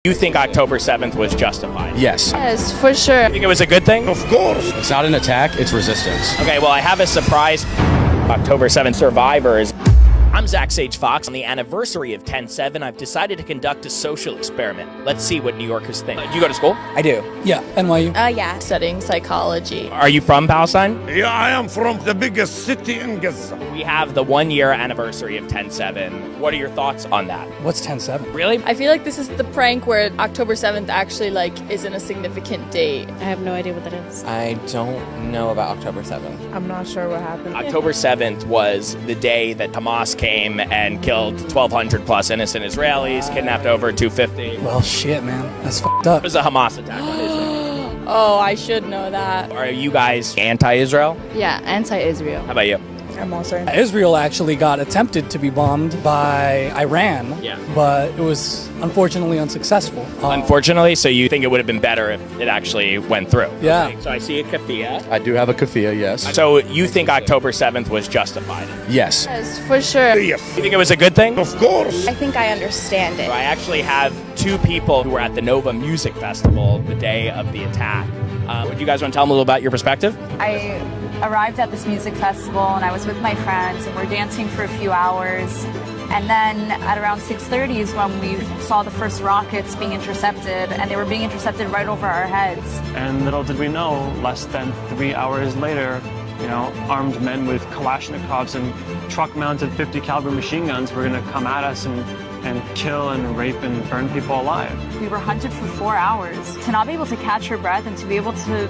You think October 7th was justified? Yes. Yes, for sure. You think it was a good thing? Of course. It's not an attack, it's resistance. Okay, well, I have a surprise. October 7th survivors. I'm Zak Сейдж Fokс. On the anniversary of 10/7, I've decided to conduct a social experiment. Let's see what New Yorkers think. Do you go to school? I do. Yeah, NYU. Yeah. Studying psychology. Are you from Palestine? Yeah, I am from the biggest city in Gaza. We have the 1-year anniversary of 10/7. What are your thoughts on that? What's 10/7? Really? I feel like this is the prank where October 7th actually isn't a significant date. I have no idea what that is. I don't know about October 7th. I'm not sure what happened. October 7th was the day that Hamas came and killed 1,200 plus innocent Israelis, kidnapped over 250. It Well, shit, man. That's fucked up. was a Hamas attack on Israel. Oh, I should know that. Are you guys anti-Israel? Yeah, anti-Israel. How about you? I'm also. Israel actually got attempted to be bombed by Iran, Yeah. but it was unfortunately unsuccessful. Unfortunately, so you think it would have been better if it actually went through? Yeah. Okay, so I see a kafia. I do have a kafia, yes. So you think October 7th was justified? Yes. Yes, for sure. Yes. You think it was a good thing? Of course. I think I understand it. I actually have two people who were at the Nova Music Festival the day of the attack. Would you guys want to tell them a little about your perspective? I arrived at this music festival and I was with my friends and we're dancing for a few hours. And then at around 6:30 is when we saw the first rockets being intercepted, and they were being intercepted right over our heads. And little did we know, less than 3 hours later, armed men with Kalashnikovs and truck-mounted 50 caliber machine guns were going to come at us and kill and rape and burn people alive. We were hunted for 4 hours. To not be able to catch your breath and to be able to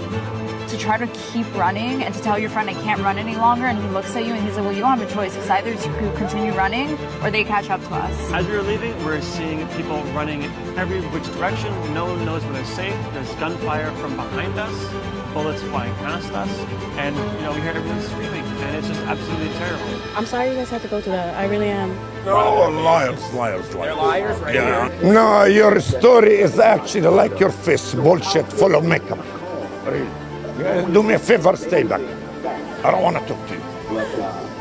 try to keep running and to tell your friend I can't run any longer, and he looks at you and he's like, well, you don't have a choice, because either you continue running or they catch up to us. As we were leaving, we're seeing people running in every which direction. No one knows where they're safe. There's gunfire from behind us, bullets flying past us, and we hear everyone screaming, and it's just absolutely terrible. I'm sorry you guys have to go through that. I really am. Oh, liars. They're liars right Yeah. here. No, your story is actually like your face, bullshit, full of makeup. Really. Do me a favor, stay back. I don't want to talk to you.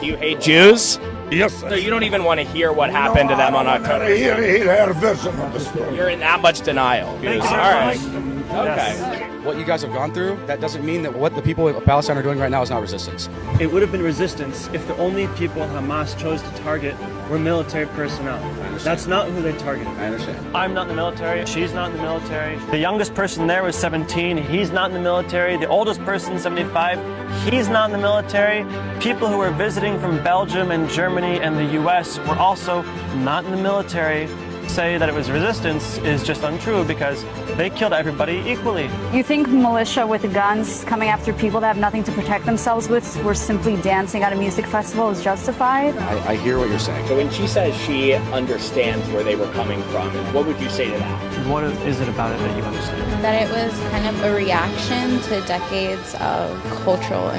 Do you hate Jews? Yes. So you don't even want to hear what happened to them on October 7th? Hear her version of the story. You're in that much denial. Thank you All very right. much. Okay. Yes. What you guys have gone through, that doesn't mean that what the people of Palestine are doing right now is not resistance. It would have been resistance if the only people Hamas chose to target were military personnel. That's not who they targeted. I understand. I'm not in the military. She's not in the military. The youngest person there was 17. He's not in the military. The oldest person, 75. He's not in the military. People who were visiting from Belgium and Germany and the US were also not in the military. Say that it was resistance is just untrue because they killed everybody equally. You think militia with guns coming after people that have nothing to protect themselves with were simply dancing at a music festival is justified? I hear what you're saying. So when she says she understands where they were coming from, what would you say to that? What is it about it that you understand? That it was kind of a reaction to decades of cultural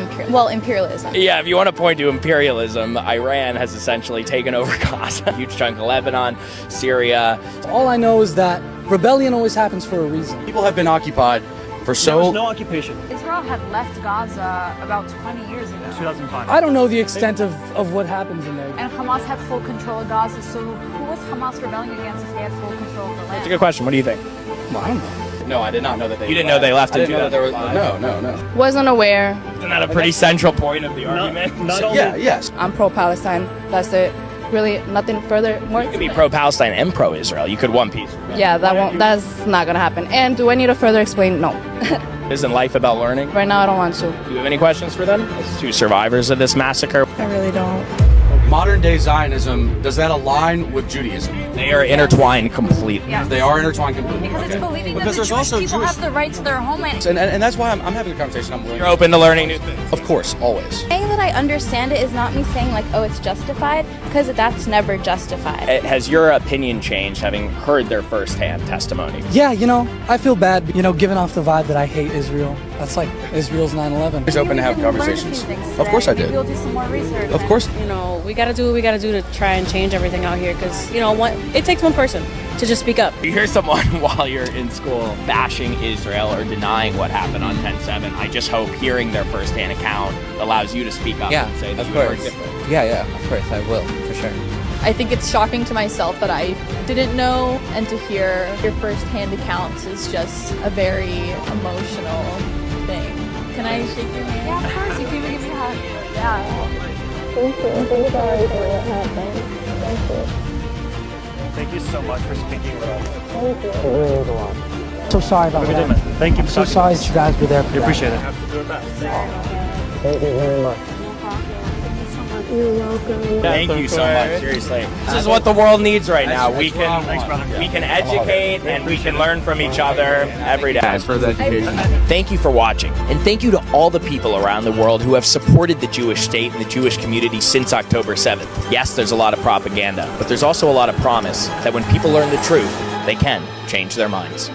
imperialism. Yeah, if you want to point to imperialism, Iran has essentially taken over Gaza, a huge chunk of Lebanon, Syria. All I know is that rebellion always happens for a reason. People have been occupied for There was so... no occupation. Israel had left Gaza about 20 years ago. 2005. I don't know the extent of what happens in there. And Hamas had full control of Gaza, so who was Hamas rebelling against if they had full control of the land? That's a good question. What do you think? Well, I don't know. No, I did not know that they You didn't know they left I in didn't know that there was... 2005? No. Wasn't aware. Isn't that a pretty central point of the argument? Not only Yeah, yes. I'm pro-Palestine. That's it. Really, nothing further. More. You could be pro-Palestine and pro-Israel. You could one piece. Yeah, that's not gonna happen. And do I need to further explain? No. Isn't life about learning? Right now, I don't want to. Do you have any questions for them? As two survivors of this massacre. I really don't. Modern day Zionism, does that align with Judaism? They are intertwined completely. Yes. They are intertwined completely. Because it's believing Because that the there's Jewish also people Jewish... have the right to their homeland. And that's why I'm having a conversation. I'm willing. You're open to learning new things. Of course, always. Saying that I understand it is not me saying oh, it's justified, because that's never justified. Has your opinion changed having heard their firsthand testimony? Yeah, I feel bad, giving off the vibe that I hate Israel. That's like Israel's 9/11. He's open to have conversations. Of course I did. We'll do some more research. Of course. We got to do what we got to do to try and change everything out here because, it takes one person to just speak up. You hear someone while you're in school bashing Israel or denying what happened on 10/7. I just hope hearing their firsthand account allows you to speak up and say that you are different. Yeah, of course, I will, for sure. I think it's shocking to myself that I didn't know, and to hear your first-hand accounts is just a very emotional thing. Can I shake your hand? Yeah, of course. You can even give me a hug. Yeah. Thank you. I'm so sorry for what happened. Thank you. Thank you so much for speaking with us. Thank you. It really was a lot. So sorry about We did, that. man. Thank you. I'm so sorry that you guys were there for We that. appreciate it. Thank you very much. You're welcome. Thank you so much. Seriously, this is what the world needs right now. We can educate and we can learn from each other every day. For the education. Thank you for watching, and thank you to all the people around the world who have supported the Jewish state and the Jewish community since October 7th. Yes, there's a lot of propaganda, but there's also a lot of promise that when people learn the truth, they can change their minds.